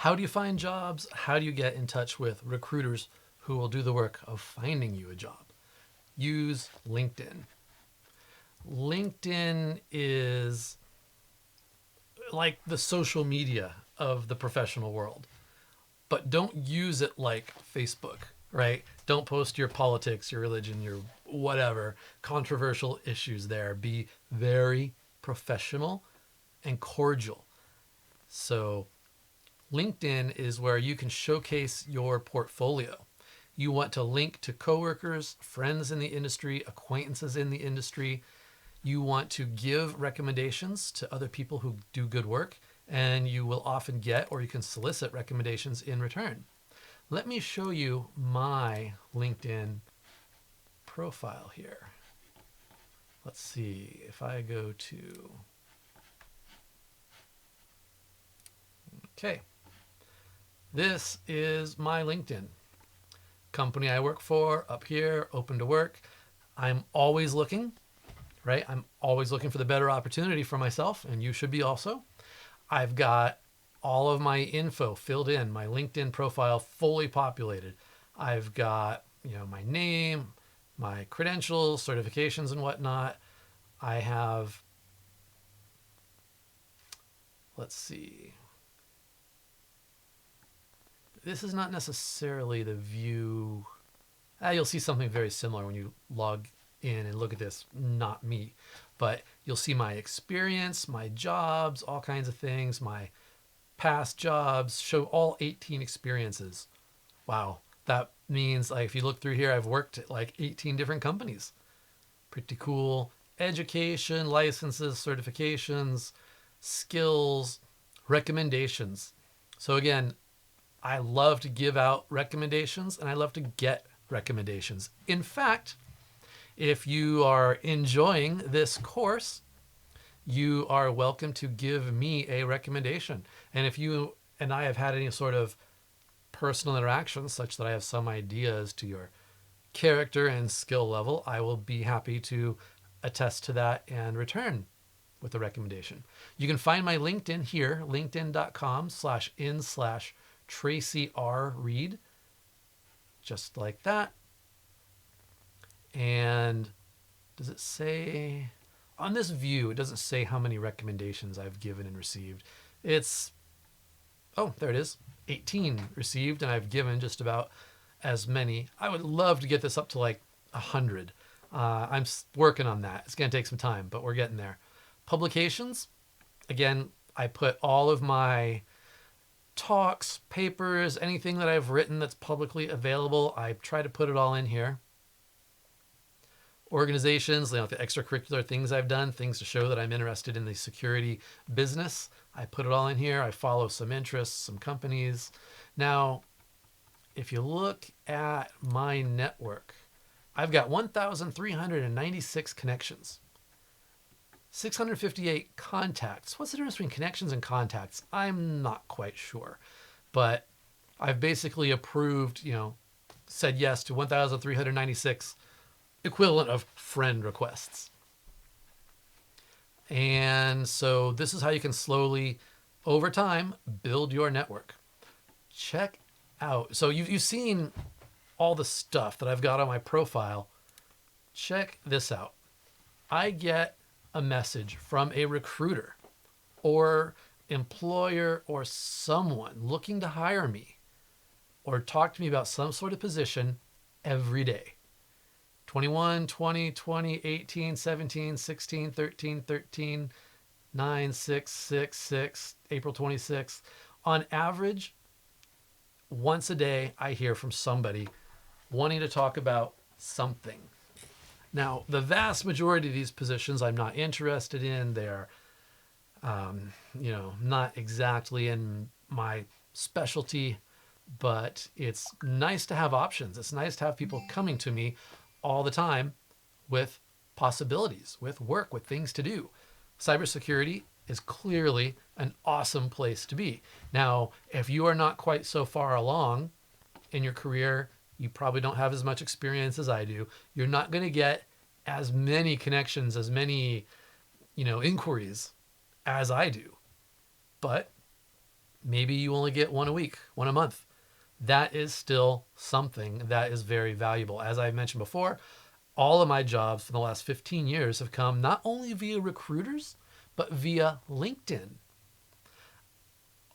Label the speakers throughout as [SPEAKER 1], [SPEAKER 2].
[SPEAKER 1] How do you find jobs? How do you get in touch with recruiters who will do the work of finding you a job? Use LinkedIn. LinkedIn is like the social media of the professional world, but don't use it like Facebook, right? Don't post your politics, your religion, your whatever controversial issues there. Be very professional and cordial. So, LinkedIn is where you can showcase your portfolio. You want to link to coworkers, friends in the industry, acquaintances in the industry. You want to give recommendations to other people who do good work, and you will often get or you can solicit recommendations in return. Let me show you my LinkedIn profile here. Let's see if I go to, okay, this is my LinkedIn. Company I work for up here, open to work. I'm always looking, right? I'm always looking for the better opportunity for myself, and you should be also. I've got all of my info filled in, my LinkedIn profile fully populated. I've got, my name, my credentials, certifications, and whatnot. I have, let's see. This is not necessarily the view. You'll see something very similar when you log in and look at this, not me. But you'll see my experience, my jobs, all kinds of things, my past jobs, show all 18 experiences. Wow. That means like if you look through here, I've worked at like 18 different companies. Pretty cool. Education, licenses, certifications, skills, recommendations. So again, I love to give out recommendations and I love to get recommendations. In fact, if you are enjoying this course, you are welcome to give me a recommendation. And if you and I have had any sort of personal interactions such that I have some ideas to your character and skill level, I will be happy to attest to that and return with a recommendation. You can find my LinkedIn here, linkedin.com/in/Tracy R. Reed, just like that. And does it say on this view? It doesn't say how many recommendations I've given and received. It's, oh, there it is, 18 received, and I've given just about as many. I would love to get this up to like 100. I'm working on that. It's going to take some time, but we're getting there. Publications, again, I put all of my talks, papers, anything that I've written that's publicly available, I try to put it all in here. Organizations, the extracurricular things I've done, things to show that I'm interested in the security business, I put it all in here. I follow some interests, some companies. Now, if you look at my network, I've got 1,396 connections, 658 contacts. What's the difference between connections and contacts? I'm not quite sure. But I've basically approved, said yes to 1,396 equivalent of friend requests. And so this is how you can slowly, over time, build your network. Check out. So you've seen all the stuff that I've got on my profile. Check this out. I get a message from a recruiter or employer or someone looking to hire me or talk to me about some sort of position every day. 21, 20, 20, 18, 17, 16, 13, 13, 9, 6, 6, 6, April 26th. On average, once a day, I hear from somebody wanting to talk about something. Now, the vast majority of these positions I'm not interested in. They're, not exactly in my specialty, but it's nice to have options. It's nice to have people coming to me all the time with possibilities, with work, with things to do. Cybersecurity is clearly an awesome place to be. Now, if you are not quite so far along in your career, you probably don't have as much experience as I do. You're not going to get as many connections, as many, inquiries as I do. But Maybe you only get one a week, one a month. That is still something that is very valuable. As I mentioned before, all of my jobs for the last 15 years have come not only via recruiters, but via LinkedIn.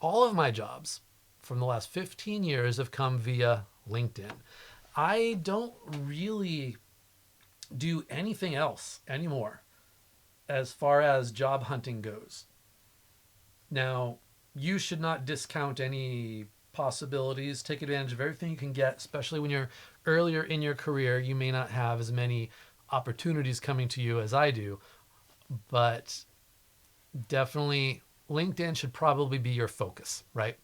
[SPEAKER 1] All of my jobs from the last 15 years have come via LinkedIn. I don't really do anything else anymore as far as job hunting goes. Now, you should not discount any possibilities. Take advantage of everything you can get, especially when you're earlier in your career. You may not have as many opportunities coming to you as I do, but definitely LinkedIn should probably be your focus, right?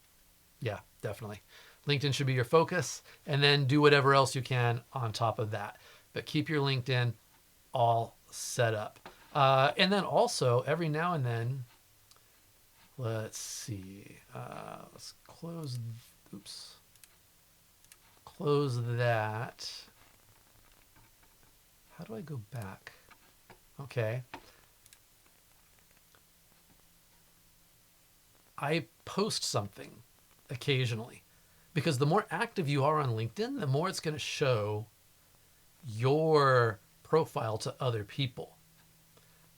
[SPEAKER 1] Yeah, definitely. LinkedIn should be your focus, and then do whatever else you can on top of that. But keep your LinkedIn all set up. And then also, every now and then, let's see. Let's close. Oops. Close that. How do I go back? Okay. I post something occasionally because the more active you are on LinkedIn, the more it's going to show your profile to other people.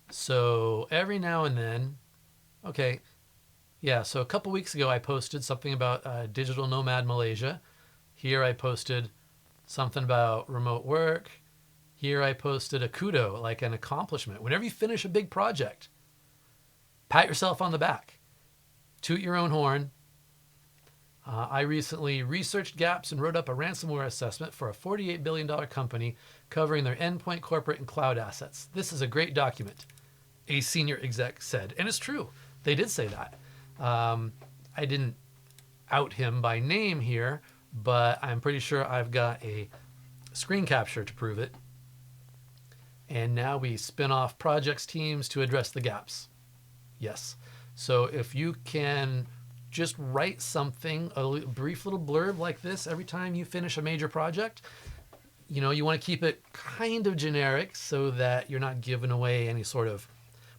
[SPEAKER 1] So every now and then, okay, yeah, so a couple weeks ago I posted something about Digital Nomad Malaysia. Here I posted something about remote work. Here I posted a kudo, like an accomplishment. Whenever you finish a big project, pat yourself on the back, toot your own horn. I recently researched gaps and wrote up a ransomware assessment for a $48 billion company covering their endpoint, corporate, and cloud assets. This is a great document, a senior exec said. And it's true. They did say that. I didn't out him by name here, but I'm pretty sure I've got a screen capture to prove it. And now we spin off projects teams to address the gaps. Yes. So if you can just write something, a brief little blurb like this every time you finish a major project, you know, you want to keep it kind of generic so that you're not giving away any sort of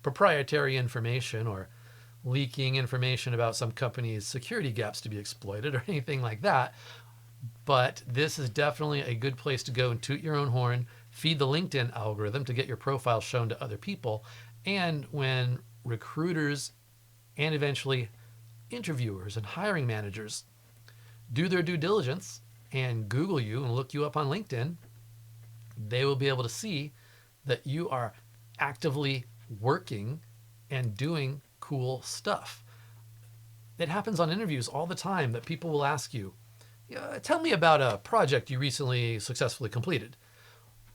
[SPEAKER 1] proprietary information or leaking information about some company's security gaps to be exploited or anything like that. But this is definitely a good place to go and toot your own horn, feed the LinkedIn algorithm to get your profile shown to other people. And when recruiters and eventually interviewers and hiring managers do their due diligence and Google you and look you up on LinkedIn, they will be able to see that you are actively working and doing cool stuff. It happens on interviews all the time that people will ask you, tell me about a project you recently successfully completed.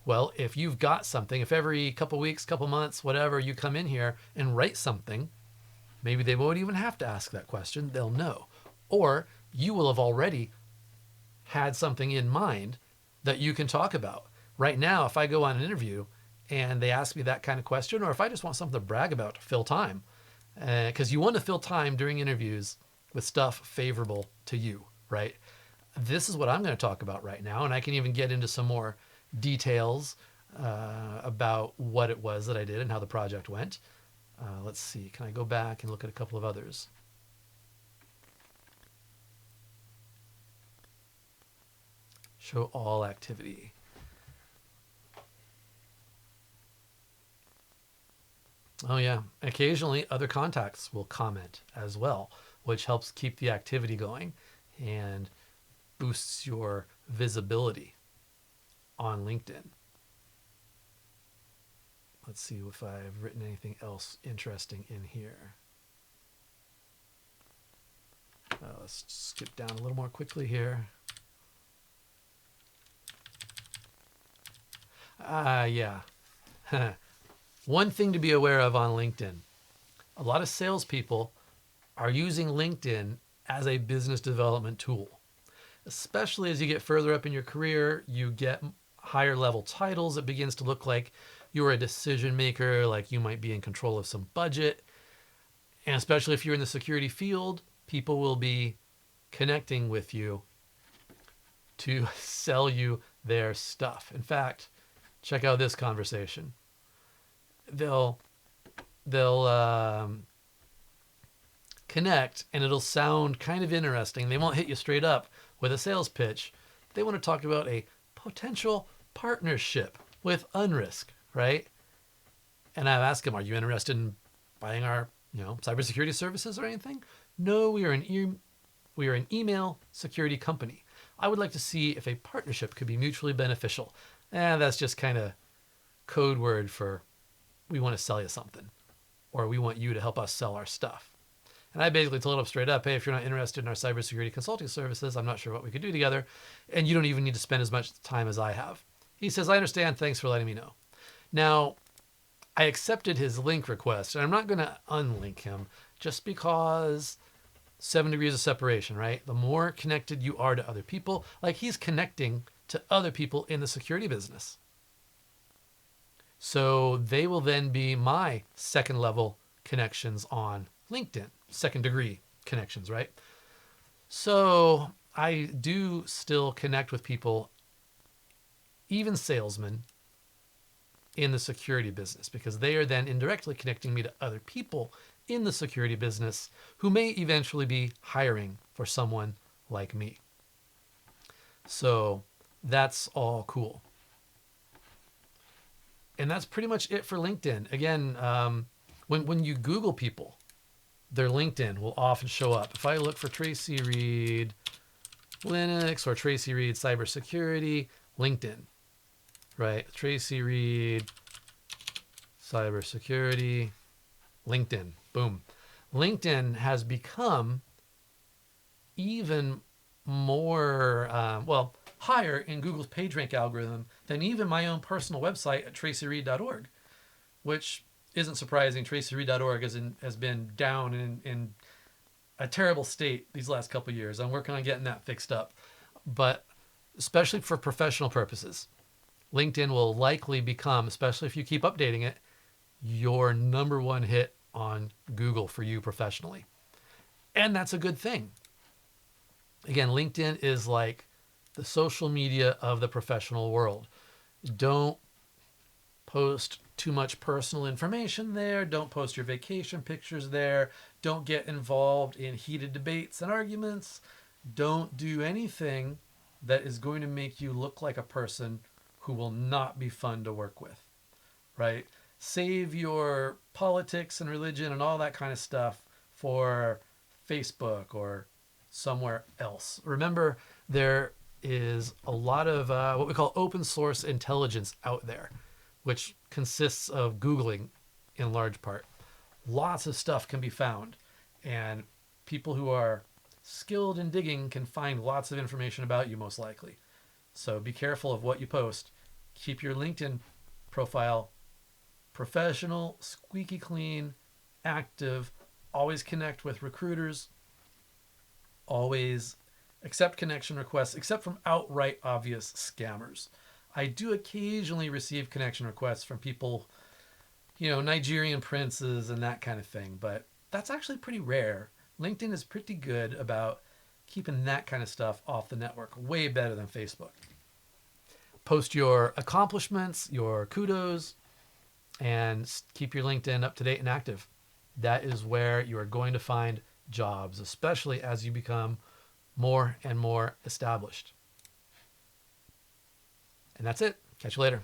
[SPEAKER 1] Well, if you've got something, if every couple weeks, couple months, whatever, you come in here and write something, maybe they won't even have to ask that question. They'll know. Or you will have already had something in mind that you can talk about. Right now, if I go on an interview and they ask me that kind of question, or if I just want something to brag about to fill time, because you want to fill time during interviews with stuff favorable to you, right? This is what I'm going to talk about right now, and I can even get into some more details about what it was that I did and how the project went. Let's see, can I go back and look at a couple of others? Show all activity. Oh yeah, occasionally other contacts will comment as well, which helps keep the activity going and boosts your visibility on LinkedIn. Let's see if I've written anything else interesting in here. Let's skip down a little more quickly here. Yeah. One thing to be aware of on LinkedIn. A lot of salespeople are using LinkedIn as a business development tool. Especially as you get further up in your career, you get higher level titles. It begins to look like you're a decision maker, like you might be in control of some budget. And especially if you're in the security field, people will be connecting with you to sell you their stuff. In fact, check out this conversation. They'll connect and it'll sound kind of interesting. They won't hit you straight up with a sales pitch. They want to talk about a potential partnership with Unrisk, right? And I ask them, are you interested in buying our, cybersecurity services or anything? No, we are an email security company. I would like to see if a partnership could be mutually beneficial. And that's just kind of code word for we want to sell you something, or we want you to help us sell our stuff. And I basically told him straight up, hey, if you're not interested in our cybersecurity consulting services, I'm not sure what we could do together. And you don't even need to spend as much time as I have. He says, I understand. Thanks for letting me know. Now, I accepted his link request, and I'm not going to unlink him just because 7 degrees of separation, right? The more connected you are to other people, like he's connecting to other people in the security business. So they will then be my second level connections on LinkedIn, second degree connections, right? So I do still connect with people, even salesmen, in the security business, because they are then indirectly connecting me to other people in the security business who may eventually be hiring for someone like me. So that's all cool. And that's pretty much it for LinkedIn. Again, when you Google people, their LinkedIn will often show up. If I look for Tracy Reed Linux or Tracy Reed cybersecurity, LinkedIn, right? Tracy Reed cybersecurity, LinkedIn, boom. LinkedIn has become even more, higher in Google's PageRank algorithm than even my own personal website at tracyreed.org, which isn't surprising. tracyreed.org has been down in a terrible state these last couple of years. I'm working on getting that fixed up. But especially for professional purposes, LinkedIn will likely become, especially if you keep updating it, your number one hit on Google for you professionally. And that's a good thing. Again, LinkedIn is like the social media of the professional world. Don't post too much personal information there. Don't post your vacation pictures there. Don't get involved in heated debates and arguments. Don't do anything that is going to make you look like a person who will not be fun to work with, right? Save your politics and religion and all that kind of stuff for Facebook or somewhere else. Remember, there is a lot of what we call open source intelligence out there, which consists of Googling in large part. Lots of stuff can be found, and people who are skilled in digging can find lots of information about you, most likely. So be careful of what you post. Keep your LinkedIn profile professional, squeaky clean, active. Always connect with recruiters. Always accept connection requests, except from outright obvious scammers. I do occasionally receive connection requests from people, Nigerian princes and that kind of thing, but that's actually pretty rare. LinkedIn is pretty good about keeping that kind of stuff off the network, way better than Facebook. Post your accomplishments, your kudos, and keep your LinkedIn up to date and active. That is where you are going to find jobs, especially as you become more and more established. And that's it. Catch you later.